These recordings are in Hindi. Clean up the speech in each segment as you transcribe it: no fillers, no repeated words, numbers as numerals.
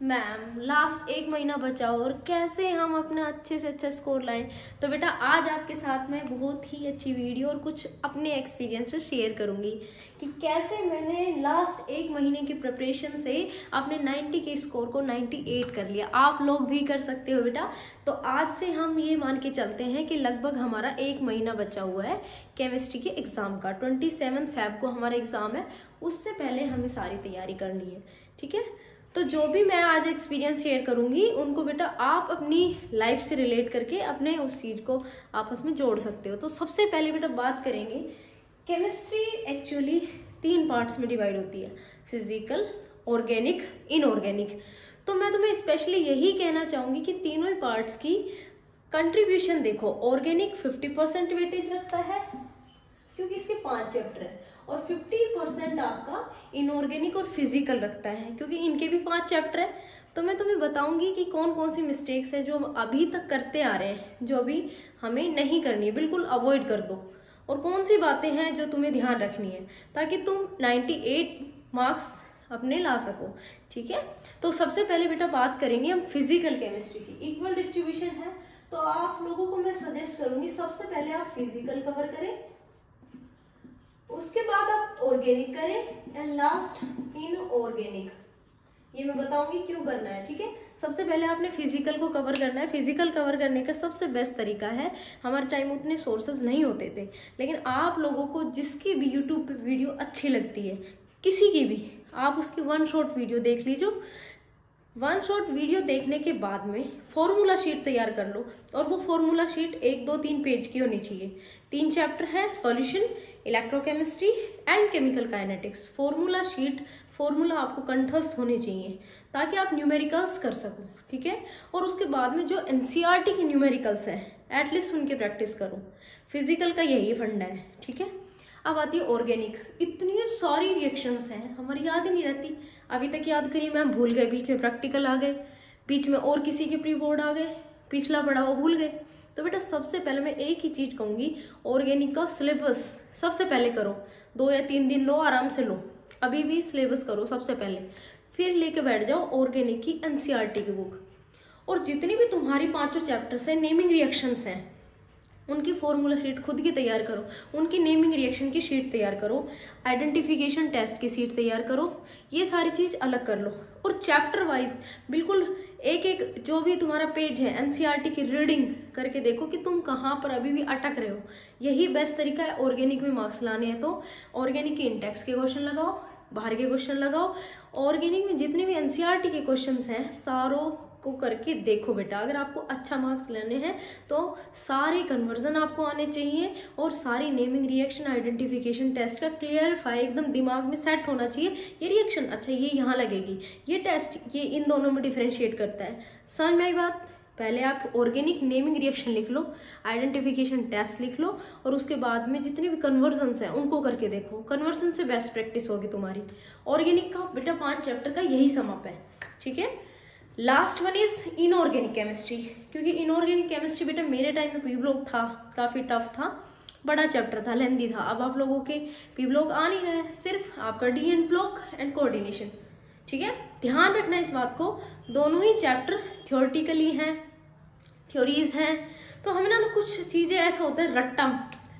मैम लास्ट 1 महीना बचा और कैसे हम अपना अच्छे से अच्छा स्कोर लाएं। तो बेटा आज आपके साथ मैं बहुत ही अच्छी वीडियो और कुछ अपने एक्सपीरियंस शेयर करूंगी कि कैसे मैंने लास्ट 1 महीने की प्रिपरेशन से अपने 90 के स्कोर को 98 कर लिया। आप लोग भी कर सकते हो बेटा। तो आज से हम ये मान के चलते हैं कि लगभग हमारा 1 महीना बचा हुआ है केमिस्ट्री के एग्ज़ाम का। 27 फ़रवरी को हमारा एग्ज़ाम है, उससे पहले हमें सारी तैयारी करनी है। ठीक है, तो जो भी मैं आज एक्सपीरियंस शेयर करूंगी उनको बेटा आप अपनी लाइफ से रिलेट करके अपने उस चीज़ को आपस में जोड़ सकते हो। तो सबसे पहले बेटा बात करेंगे, केमिस्ट्री एक्चुअली 3 पार्ट्स में डिवाइड होती है, फिजिकल, ऑर्गेनिक, इनऑर्गेनिक। तो मैं तुम्हें स्पेशली यही कहना चाहूँगी कि तीनों ही पार्ट्स की कंट्रीब्यूशन देखो। ऑर्गेनिक 50% वेटेज रखता है क्योंकि इसके 5 चैप्टर है, और 50% आपका इनऑर्गेनिक और फिजिकल रखता है क्योंकि इनके भी 5 चैप्टर है। तो मैं तुम्हें बताऊंगी कि कौन कौन सी मिस्टेक्स है जो हम अभी तक करते आ रहे हैं, जो अभी हमें नहीं करनी है, बिल्कुल अवॉइड कर दो, और कौन सी बातें हैं जो तुम्हें ध्यान रखनी है ताकि तुम 98 मार्क्स अपने ला सको। ठीक है, तो सबसे पहले बेटा बात करेंगे हम फिजिकल केमिस्ट्री की। इक्वल डिस्ट्रीब्यूशन है, तो आप लोगों को मैं सजेस्ट करूंगी सबसे पहले आप फिजिकल कवर करें, उसके बाद आप ऑर्गेनिक करें एंड लास्ट इनऑर्गेनिक। ये मैं बताऊंगी क्यों करना है। ठीक है, सबसे पहले आपने फिजिकल को कवर करना है। फिजिकल कवर करने का सबसे बेस्ट तरीका है, हमारे टाइम उतने सोर्सेज नहीं होते थे, लेकिन आप लोगों को जिसकी भी यूट्यूब पे वीडियो अच्छी लगती है, किसी की भी, आप उसकी 1 शॉट वीडियो देख लीजिए। 1 शॉट वीडियो देखने के बाद में फॉर्मूला शीट तैयार कर लो, और वो फॉर्मूला शीट 1, 2, 3 पेज की होनी चाहिए। 3 चैप्टर है, solution, electrochemistry and chemical kinetics. Formula sheet, formula आपको कंठस्थ होने चाहिए ताकि आप न्यूमेरिकल्स कर सको। ठीक है, और उसके बाद में जो एनसीईआरटी के न्यूमेरिकल्स हैं एटलीस्ट उनके प्रैक्टिस करो। फिजिकल का यही फंडा है। ठीक है, अब आती है ऑर्गेनिक। इतनी सारी रिएक्शंस हैं, हमारी याद ही नहीं रहती। अभी तक याद करिए मैम, भूल गए, बीच में प्रैक्टिकल आ गए, बीच में और किसी के प्री बोर्ड आ गए, पिछला पढ़ा वो भूल गए। तो बेटा सबसे पहले मैं एक ही चीज़ कहूँगी, ऑर्गेनिक का सिलेबस सबसे पहले करो। 2 या 3 दिन लो, आराम से लो, अभी भी सिलेबस करो सबसे पहले, फिर लेके बैठ जाओ ऑर्गेनिक की एनसीईआरटी की बुक। और जितनी भी तुम्हारी 5 चैप्टर्स हैं, नेमिंग रिएक्शंस हैं, उनकी फॉर्मूला शीट खुद की तैयार करो, उनकी नेमिंग रिएक्शन की शीट तैयार करो, आइडेंटिफिकेशन टेस्ट की शीट तैयार करो, ये सारी चीज़ अलग कर लो। और चैप्टर वाइज बिल्कुल एक एक जो भी तुम्हारा पेज है एनसीईआरटी की रीडिंग करके देखो कि तुम कहाँ पर अभी भी अटक रहे हो। यही बेस्ट तरीका है ऑर्गेनिक में मार्क्स लाने हैं। तो ऑर्गेनिक के इंडेक्स के क्वेश्चन लगाओ, बाहर के क्वेश्चन लगाओ। ऑर्गेनिक में जितने भी एनसीईआरटी के क्वेश्चंस हैं सारों को करके देखो बेटा। अगर आपको अच्छा मार्क्स लेने हैं तो सारे कन्वर्जन आपको आने चाहिए, और सारी नेमिंग रिएक्शन आइडेंटिफिकेशन टेस्ट का क्लियरफाई एकदम दिमाग में सेट होना चाहिए। ये रिएक्शन अच्छा ये यहाँ लगेगी, ये टेस्ट ये इन दोनों में डिफ्रेंशिएट करता है। समझ में आई बात? पहले आप ऑर्गेनिक नेमिंग रिएक्शन लिख लो, आइडेंटिफिकेशन टेस्ट लिख लो, और उसके बाद में जितने भी कन्वर्जन्स हैं उनको करके देखो। कन्वर्जन से बेस्ट प्रैक्टिस होगी तुम्हारी। ऑर्गेनिक का बेटा 5 चैप्टर का यही समअप है। ठीक है, last one is inorganic chemistry, क्योंकि इनऑर्गेनिक केमिस्ट्री बेटा मेरे टाइम में पी ब्लॉक था, काफ़ी टफ था, बड़ा चैप्टर था, लेंदी था। अब आप लोगों के पी ब्लॉक आ नहीं रहे, सिर्फ आपका D and block and coordination. ठीक है, ध्यान रखना इस बात को, दोनों ही चैप्टर थियोरटिकली हैं, थ्योरीज हैं। तो हमें ना कुछ चीज़ें ऐसा होता है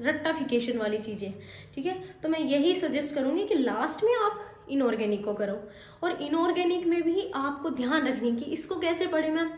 रट्टाफिकेशन वाली चीज़ें। ठीक है, तो मैं यही सजेस्ट करूँगी कि लास्ट में आप इनऑर्गेनिक को करो। और इनऑर्गेनिक में भी आपको ध्यान रखने की, इसको कैसे पढ़े मैम?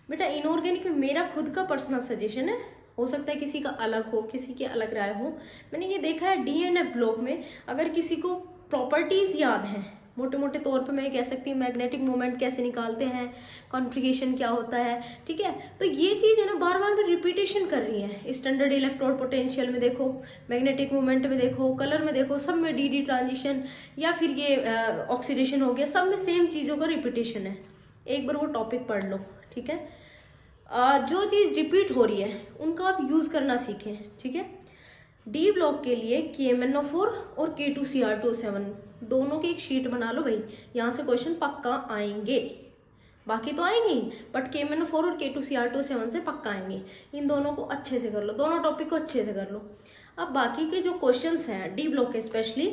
बेटा इनऑर्गेनिक में मेरा खुद का पर्सनल सजेशन है, हो सकता है किसी का अलग हो, किसी की अलग राय हो। मैंने ये देखा है डी एंड एफ ब्लॉक में अगर किसी को प्रॉपर्टीज याद हैं, मोटे मोटे तौर पे मैं कह सकती हूँ मैग्नेटिक मोमेंट कैसे निकालते हैं, कॉन्फ़िगरेशन क्या होता है, ठीक है, तो ये चीज़ है ना बार बार में रिपीटेशन कर रही है। स्टैंडर्ड इलेक्ट्रोड पोटेंशियल में देखो, मैग्नेटिक मोमेंट में देखो, कलर में देखो, सब में डी ट्रांजिशन या फिर ये ऑक्सीडेशन हो गया, सब में सेम चीज़ों का रिपीटेशन है। एक बार वो टॉपिक पढ़ लो। ठीक है, जो चीज़ रिपीट हो रही है उनका आप यूज़ करना सीखें। ठीक है, डी ब्लॉक के लिए KMnO4 और K2Cr2O7 दोनों की एक शीट बना लो भाई, यहाँ से क्वेश्चन पक्का आएंगे, बाकी तो आएंगे ही, बट KMnO4 और K2Cr2O7 से पक्का आएंगे। इन दोनों को अच्छे से कर लो, दोनों टॉपिक को अच्छे से कर लो। अब बाकी के जो क्वेश्चंस हैं डी ब्लॉक के, स्पेशली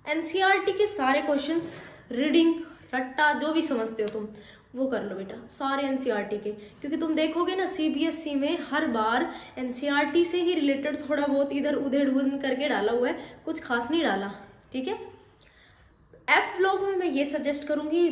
एनसीईआरटी के सारे क्वेश्चंस, रीडिंग रट्टा जो भी समझते हो तुम, वो कर लो बेटा सारे एनसीईआरटी के, क्योंकि तुम देखोगे ना सीबीएसई में हर बार एनसीईआरटी से ही रिलेटेड थोड़ा बहुत इधर उधर करके डाला हुआ है, कुछ खास नहीं डाला, ठीक है। एफ व्लॉग में मैं ये सजेस्ट करूंगी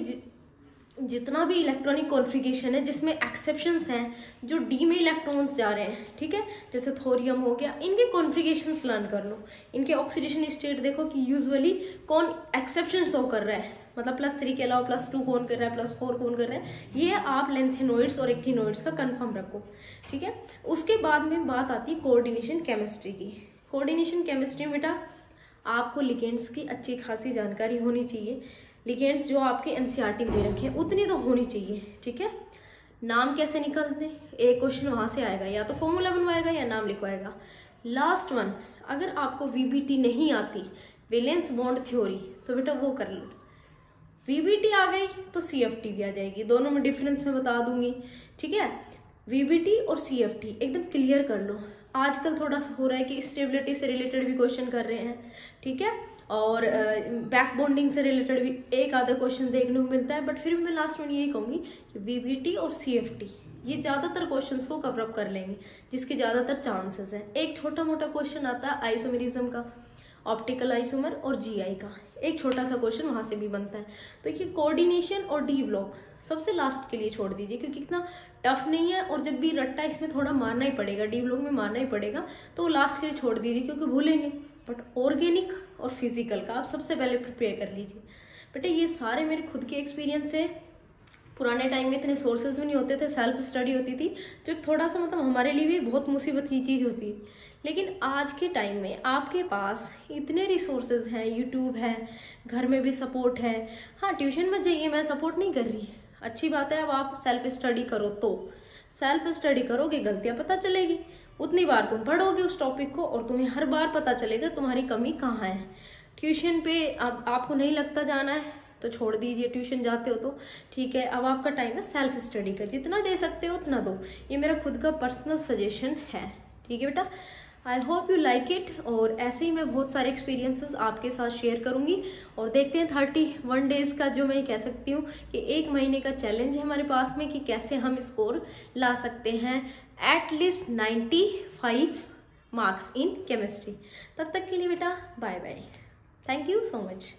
जितना भी इलेक्ट्रॉनिक कॉन्फ़िगरेशन है जिसमें एक्सेप्शंस हैं, जो डी में इलेक्ट्रॉन्स जा रहे हैं, ठीक है, जैसे थोरियम हो गया, इनके कॉन्फ़िगरेशंस लर्न कर लो, इनके ऑक्सीडेशन स्टेट देखो कि यूजुअली कौन एक्सेप्शन शो कर रहा है, मतलब +3 के अलावा +2 कौन कर रहा है, +4 कौन कर रहा है, ये आप लेंथेनॉइड्स और एक्टिनॉइड्स का कंफर्म रखो, ठीक है। उसके बाद में बात आती है कोऑर्डिनेशन केमिस्ट्री की। कोऑर्डिनेशन केमिस्ट्री में बेटा आपको लिगेंड्स की अच्छी खासी जानकारी होनी चाहिए, लिगेंड्स जो आपके एनसीईआरटी में दे रखे हैं उतनी तो होनी चाहिए, ठीक है। नाम कैसे निकालते, एक क्वेश्चन वहां से आएगा, या तो फॉर्मूला बनवाएगा या नाम लिखवाएगा। लास्ट वन, अगर आपको वीबीटी नहीं आती, वैलेंस बॉन्ड थ्योरी, तो बेटा वो कर लो। वीबीटी आ गई तो सीएफटी भी आ जाएगी, दोनों में डिफरेंस मैं बता दूंगी, ठीक है। वीबीटी और सीएफटी एकदम क्लियर कर लो। आजकल थोड़ा सा हो रहा है कि स्टेबिलिटी से रिलेटेड भी क्वेश्चन कर रहे हैं, ठीक है, और बैक बॉन्डिंग से रिलेटेड भी एक आधा क्वेश्चन देखने को मिलता है, बट फिर भी मैं लास्ट में यही कहूँगी कि वीबीटी और सीएफटी ये ज़्यादातर क्वेश्चंस को कवर अप कर लेंगे, जिसके ज़्यादातर चांसेस हैं। एक छोटा मोटा क्वेश्चन आता है आइसोमेरिज्म का, ऑप्टिकल आइसोमर और जीआई का, एक छोटा सा क्वेश्चन वहां से भी बनता है। तो ये कोऑर्डिनेशन और डी ब्लॉक सबसे लास्ट के लिए छोड़ दीजिए, क्योंकि इतना टफ नहीं है, और जब भी रट्टा इसमें थोड़ा मारना ही पड़ेगा, डी ब्लॉक में मारना ही पड़ेगा, तो लास्ट के लिए छोड़ दीजिए क्योंकि भूलेंगे। बट ऑर्गेनिक और फिजिकल का आप सबसे पहले प्रिपेयर कर लीजिए। बेटा ये सारे मेरे खुद के एक्सपीरियंस से, पुराने टाइम में इतने सोर्सेज भी नहीं होते थे, सेल्फ स्टडी होती थी, जो थोड़ा सा मतलब हमारे लिए भी बहुत मुसीबत की चीज़ होती है। लेकिन आज के टाइम में आपके पास इतने रिसोर्सेज हैं, यूट्यूब है, घर में भी सपोर्ट है। हाँ ट्यूशन में जाइए, मैं सपोर्ट नहीं कर रही, अच्छी बात है। अब आप सेल्फ स्टडी करो, तो सेल्फ स्टडी करोगे गलतियाँ पता चलेगी, उतनी बार तुम पढ़ोगे उस टॉपिक को और तुम्हें हर बार पता चलेगा तुम्हारी कमी कहाँ है। ट्यूशन पे अब आपको नहीं लगता जाना है तो छोड़ दीजिए, ट्यूशन जाते हो तो ठीक है। अब आपका टाइम है सेल्फ स्टडी का, जितना दे सकते हो उतना दो, ये मेरा खुद का पर्सनल सजेशन है, ठीक है बेटा। I hope you like it, और ऐसे ही मैं बहुत सारे एक्सपीरियंसेस आपके साथ शेयर करूंगी। और देखते हैं 31 डेज का, जो मैं कह सकती हूँ कि 1 महीने का चैलेंज है हमारे पास में, कि कैसे हम स्कोर ला सकते हैं एटलीस्ट 95 मार्क्स इन केमिस्ट्री। तब तक के लिए बेटा bye bye, thank you so much.